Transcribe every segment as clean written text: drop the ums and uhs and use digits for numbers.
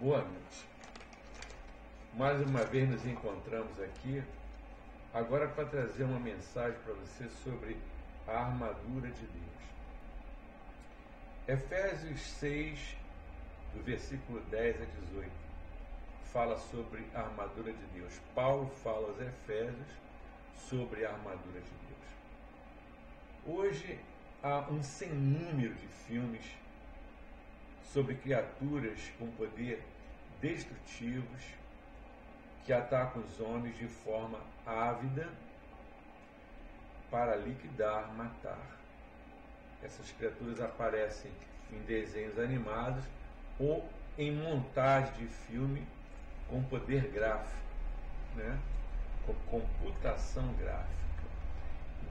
Boa noite. Mais uma vez nos encontramos aqui, agora para trazer uma mensagem para você sobre a armadura de Deus. Efésios 6, do versículo 10 a 18, fala sobre a armadura de Deus. Paulo fala aos Efésios sobre a armadura de Deus. Hoje há um sem número de filmes sobre criaturas com poder destrutivos que atacam os homens de forma ávida para liquidar, matar. Essas criaturas aparecem em desenhos animados ou em montagem de filme com poder gráfico, né? Com computação gráfica.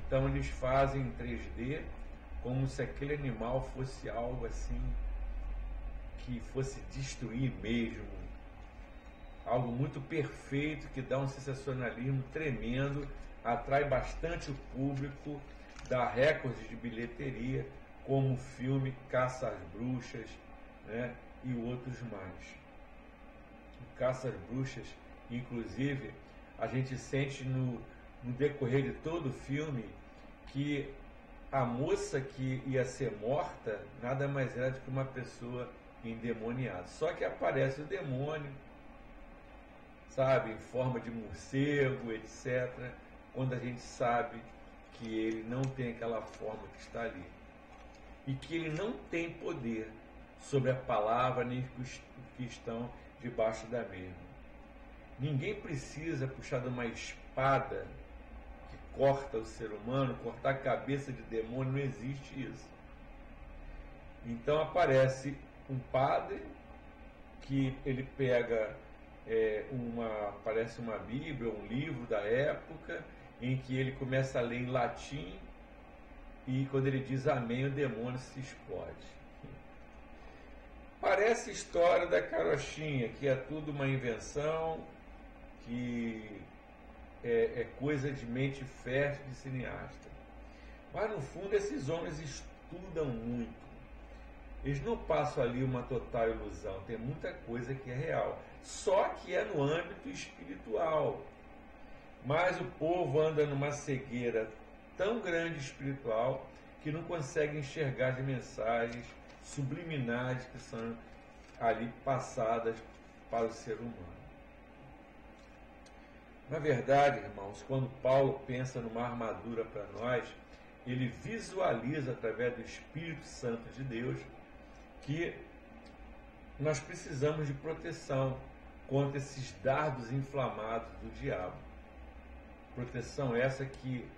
Então eles fazem em 3D como se aquele animal fosse algo assim que fosse destruir mesmo, algo muito perfeito, que dá um sensacionalismo tremendo, atrai bastante o público, dá recordes de bilheteria, como o filme Caça às Bruxas, né, e outros mais. O Caça às Bruxas, inclusive, a gente sente no decorrer de todo o filme que a moça que ia ser morta nada mais era do que uma pessoa endemoniada. Só que aparece o demônio, sabe, em forma de morcego, etc., quando a gente sabe que ele não tem aquela forma que está ali. E que ele não tem poder sobre a palavra nem os que estão debaixo da mesma. Ninguém precisa puxar de uma espada que corta o ser humano, cortar a cabeça de demônio, não existe isso. Então aparece um padre que ele pega parece uma Bíblia, um livro da época, em que ele começa a ler em latim, e quando ele diz amém, o demônio se explode. Parece a história da carochinha, que é tudo uma invenção, que é coisa de mente fértil de cineasta. Mas no fundo esses homens estudam muito. Eles não passam ali uma total ilusão, tem muita coisa que é real, só que é no âmbito espiritual. Mas o povo anda numa cegueira tão grande espiritual que não consegue enxergar as mensagens subliminares que são ali passadas para o ser humano. Na verdade, irmãos, quando Paulo pensa numa armadura para nós, ele visualiza através do Espírito Santo de Deus que nós precisamos de proteção contra esses dardos inflamados do diabo. Proteção essa que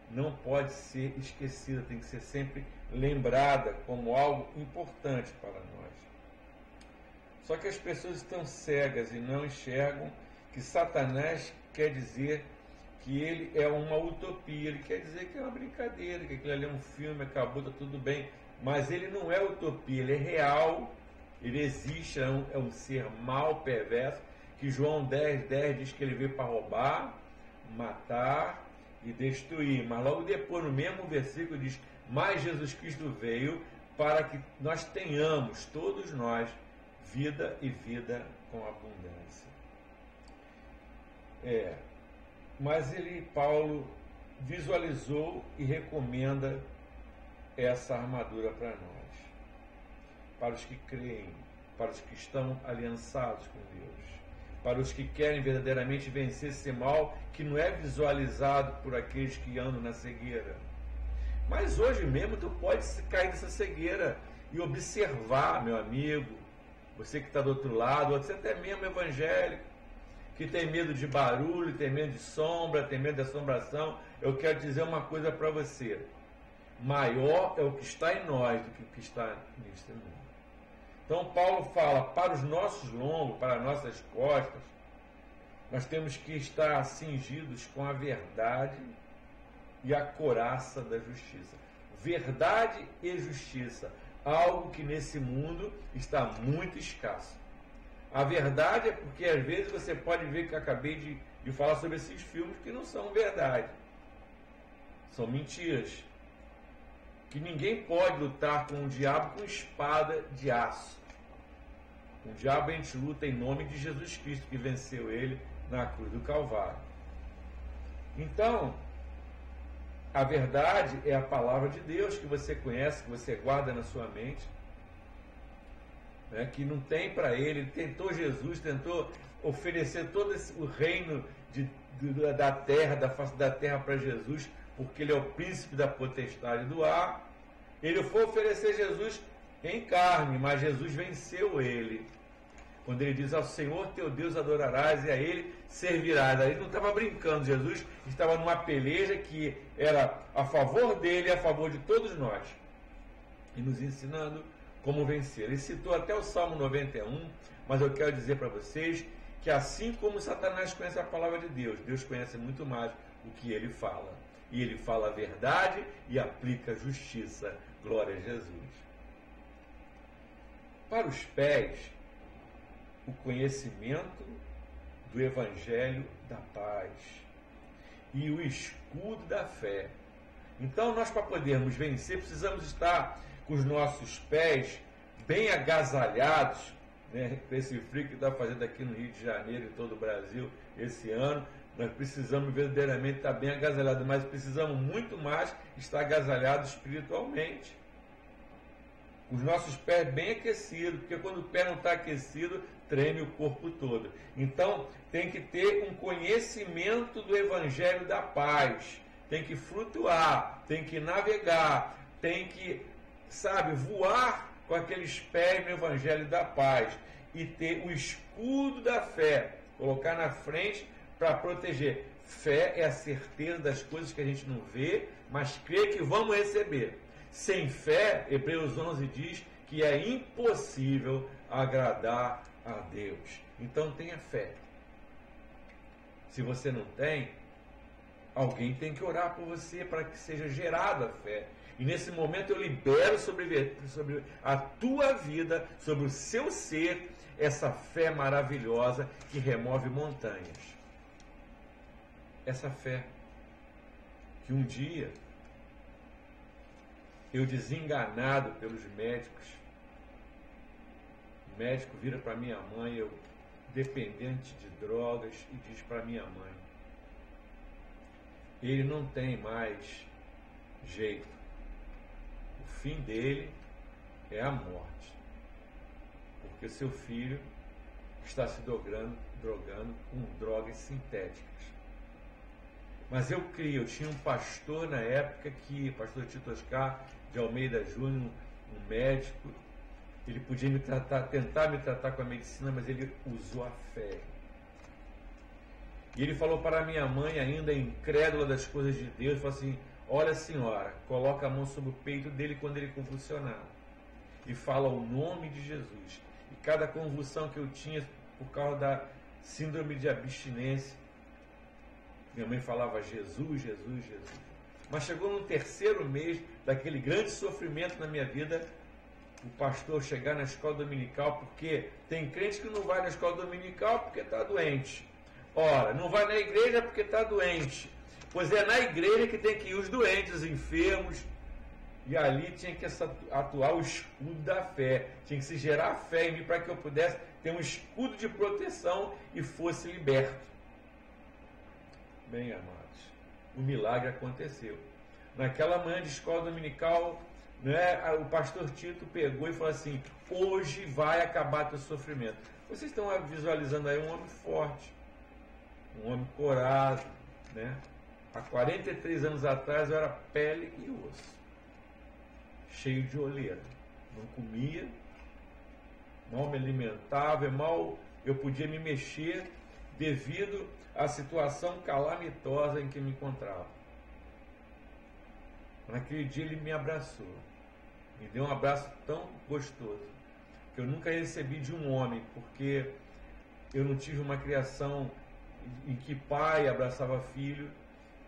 não pode ser esquecida, tem que ser sempre lembrada como algo importante para nós. Só que as pessoas estão cegas e não enxergam que Satanás quer dizer que ele é uma utopia, ele quer dizer que é uma brincadeira, que aquilo ali é um filme, acabou, está tudo bem. Mas ele não é utopia, ele é real, ele existe, é um ser mau, perverso, que João 10:10 diz que ele veio para roubar, matar e destruir. Mas logo depois, no mesmo versículo, diz: mas Jesus Cristo veio para que nós tenhamos, todos nós, vida e vida com abundância. Mas Paulo visualizou e recomenda essa armadura para nós, para os que creem, para os que estão aliançados com Deus, para os que querem verdadeiramente vencer esse mal que não é visualizado por aqueles que andam na cegueira. Mas hoje mesmo tu pode cair nessa cegueira e observar, meu amigo, você que está do outro lado, você até mesmo evangélico, que tem medo de barulho, tem medo de sombra, tem medo de assombração. Eu quero dizer uma coisa para você: maior é o que está em nós do que o que está neste mundo. Então Paulo fala, para os nossos lombos, para as nossas costas, nós temos que estar cingidos com a verdade e a couraça da justiça. Verdade e justiça, algo que nesse mundo está muito escasso. A verdade é porque às vezes você pode ver que eu acabei de falar sobre esses filmes que não são verdade, são mentiras. Que ninguém pode lutar com o diabo com espada de aço. Com o diabo a gente luta em nome de Jesus Cristo, que venceu ele na cruz do Calvário. Então, a verdade é a palavra de Deus que você conhece, que você guarda na sua mente, né, que não tem para ele. Tentou Jesus, tentou oferecer todo o reino da terra, da face da terra para Jesus, porque ele é o príncipe da potestade do ar. Ele foi oferecer Jesus em carne, mas Jesus venceu ele. Quando ele diz: ao Senhor teu Deus adorarás e a ele servirás. Aí ele não estava brincando, Jesus estava numa peleja que era a favor dele e a favor de todos nós, e nos ensinando como vencer. Ele citou até o Salmo 91, mas eu quero dizer para vocês que assim como Satanás conhece a palavra de Deus, Deus conhece muito mais o que ele fala. E ele fala a verdade e aplica a justiça. Glória a Jesus. Para os pés, o conhecimento do Evangelho da paz e o escudo da fé. Então, nós, para podermos vencer, precisamos estar com os nossos pés bem agasalhados, né? Esse frio que está fazendo aqui no Rio de Janeiro e todo o Brasil esse ano, nós precisamos verdadeiramente estar bem agasalhados, mas precisamos muito mais estar agasalhados espiritualmente. Os nossos pés bem aquecidos, porque quando o pé não está aquecido, treme o corpo todo. Então, tem que ter um conhecimento do Evangelho da paz, tem que flutuar, tem que navegar, tem que, voar com aqueles pés no Evangelho da paz e ter o escudo da fé, colocar na frente para proteger. Fé é a certeza das coisas que a gente não vê, mas crê que vamos receber. Sem fé, Hebreus 11 diz que é impossível agradar a Deus. Então tenha fé. Se você não tem, alguém tem que orar por você para que seja gerada a fé. E nesse momento eu libero sobre a tua vida, sobre o seu ser, essa fé maravilhosa que remove montanhas. Essa fé que um dia eu, desenganado pelos médicos, o médico vira para minha mãe, eu dependente de drogas, e diz para minha mãe: ele não tem mais jeito, o fim dele é a morte, porque seu filho está se drogando com drogas sintéticas. Mas eu tinha um pastor na época, pastor Tito Oscar de Almeida Júnior, um médico, ele podia tentar me tratar com a medicina, mas ele usou a fé. E ele falou para a minha mãe, ainda incrédula das coisas de Deus, falou assim: olha, senhora, coloca a mão sobre o peito dele quando ele convulsionar e fala o nome de Jesus. E cada convulsão que eu tinha por causa da síndrome de abstinência, minha mãe falava Jesus, Jesus, Jesus. Mas chegou no terceiro mês daquele grande sofrimento na minha vida, o pastor chegar na escola dominical, porque tem crente que não vai na escola dominical porque está doente. Ora, não vai na igreja porque está doente. Pois é na igreja que tem que ir os doentes, os enfermos. E ali tinha que atuar o escudo da fé. Tinha que se gerar fé em mim para que eu pudesse ter um escudo de proteção e fosse liberto. Bem, amados, o milagre aconteceu. Naquela manhã de escola dominical, né, o pastor Tito pegou e falou assim: hoje vai acabar teu sofrimento. Vocês estão visualizando aí um homem forte, um homem corado, né? Há 43 anos atrás eu era pele e osso, cheio de olheira, não comia, mal me alimentava, mal eu podia me mexer devido à situação calamitosa em que me encontrava. Naquele dia ele me abraçou, me deu um abraço tão gostoso que eu nunca recebi de um homem, porque eu não tive uma criação em que pai abraçava filho,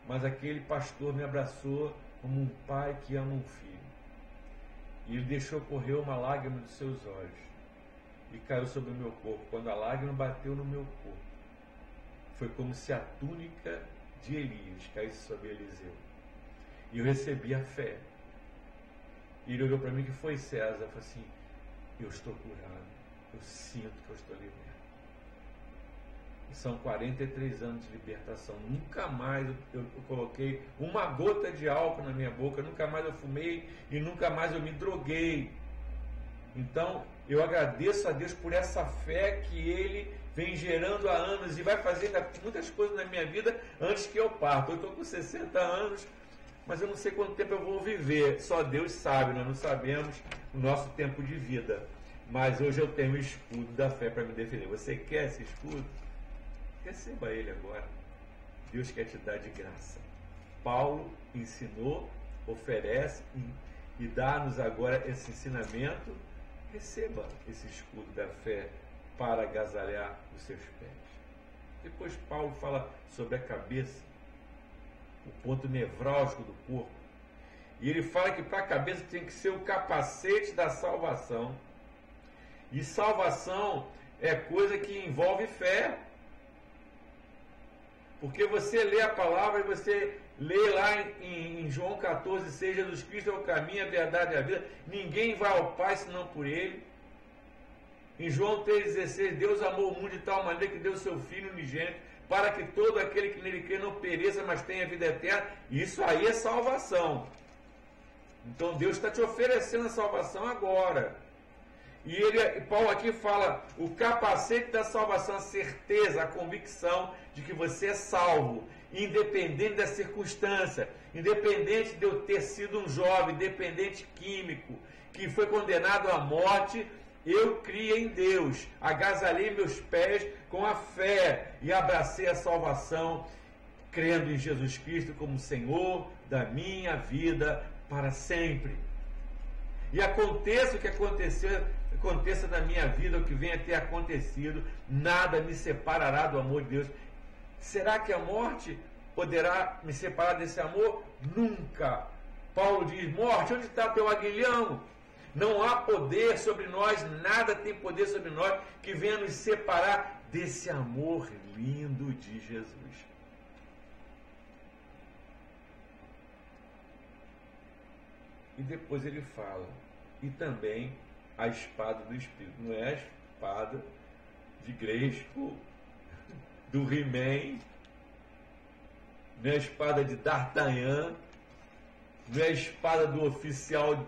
mas aquele pastor me abraçou como um pai que ama um filho. E ele deixou correr uma lágrima dos seus olhos e caiu sobre o meu corpo. Quando a lágrima bateu no meu corpo, foi como se a túnica de Elias caísse sobre Eliseu. E eu recebi a fé. E ele olhou para mim: que foi, César? Eu falei assim: eu estou curado. eu sinto que eu estou liberto. E são 43 anos de libertação. Nunca mais eu coloquei uma gota de álcool na minha boca, nunca mais eu fumei e nunca mais eu me droguei. Então, eu agradeço a Deus por essa fé que Ele vem gerando há anos e vai fazer muitas coisas na minha vida antes que eu parta. Eu estou com 60 anos, mas eu não sei quanto tempo eu vou viver. Só Deus sabe, nós não sabemos o nosso tempo de vida. Mas hoje eu tenho o escudo da fé para me defender. Você quer esse escudo? Receba ele agora. Deus quer te dar de graça. Paulo ensinou, oferece e dá-nos agora esse ensinamento. Receba esse escudo da fé para agasalhar os seus pés. Depois Paulo fala sobre a cabeça, o ponto nevrálgico do corpo. E ele fala que para a cabeça tem que ser o capacete da salvação. E salvação é coisa que envolve fé. Porque você lê a palavra e você lê lá em João 14,6, Jesus Cristo é o caminho, a verdade e a vida. Ninguém vai ao Pai senão por Ele. Em João 3,16, Deus amou o mundo de tal maneira que deu o seu Filho unigênito, para que todo aquele que nele crê não pereça, mas tenha vida eterna. Isso aí é salvação. Então Deus está te oferecendo a salvação agora. E Paulo aqui fala o capacete da salvação, a certeza, a convicção de que você é salvo, independente da circunstância, independente de eu ter sido um jovem dependente químico, que foi condenado à morte. Eu criei em Deus, agasalhei meus pés com a fé e abracei a salvação, crendo em Jesus Cristo como Senhor da minha vida para sempre. E aconteça o que aconteça na minha vida, o que venha a ter acontecido, nada me separará do amor de Deus. Será que a morte poderá me separar desse amor? Nunca. Paulo diz: morte, onde está teu aguilhão? Não há poder sobre nós, nada tem poder sobre nós que venha nos separar desse amor lindo de Jesus. E depois ele fala, e também a espada do Espírito. Não é a espada de Grayskull, do He-Man, não é a espada de D'Artagnan, não é a espada do oficial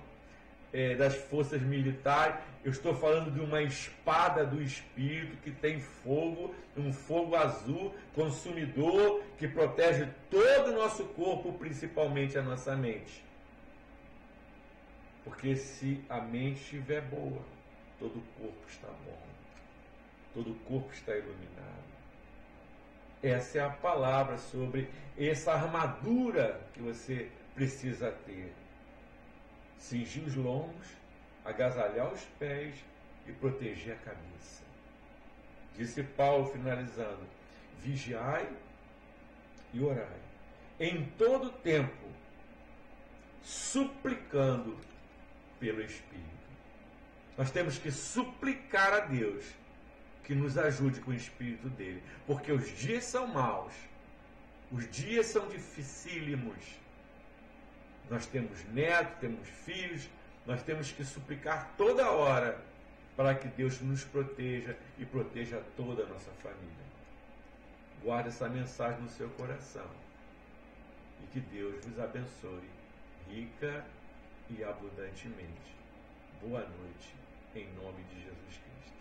das forças militares. Eu estou falando de uma espada do Espírito que tem fogo, um fogo azul, consumidor, que protege todo o nosso corpo, principalmente a nossa mente. Porque se a mente estiver boa, todo o corpo está bom, todo o corpo está iluminado. Essa é a palavra sobre essa armadura que você precisa ter. Cingir os lombos, agasalhar os pés e proteger a cabeça. Disse Paulo, finalizando: vigiai e orai, em todo tempo, suplicando pelo Espírito. Nós temos que suplicar a Deus que nos ajude com o Espírito dele, porque os dias são maus, os dias são dificílimos. Nós temos netos, temos filhos, nós temos que suplicar toda hora para que Deus nos proteja e proteja toda a nossa família. Guarde essa mensagem no seu coração e que Deus vos abençoe rica e abundantemente. Boa noite, em nome de Jesus Cristo.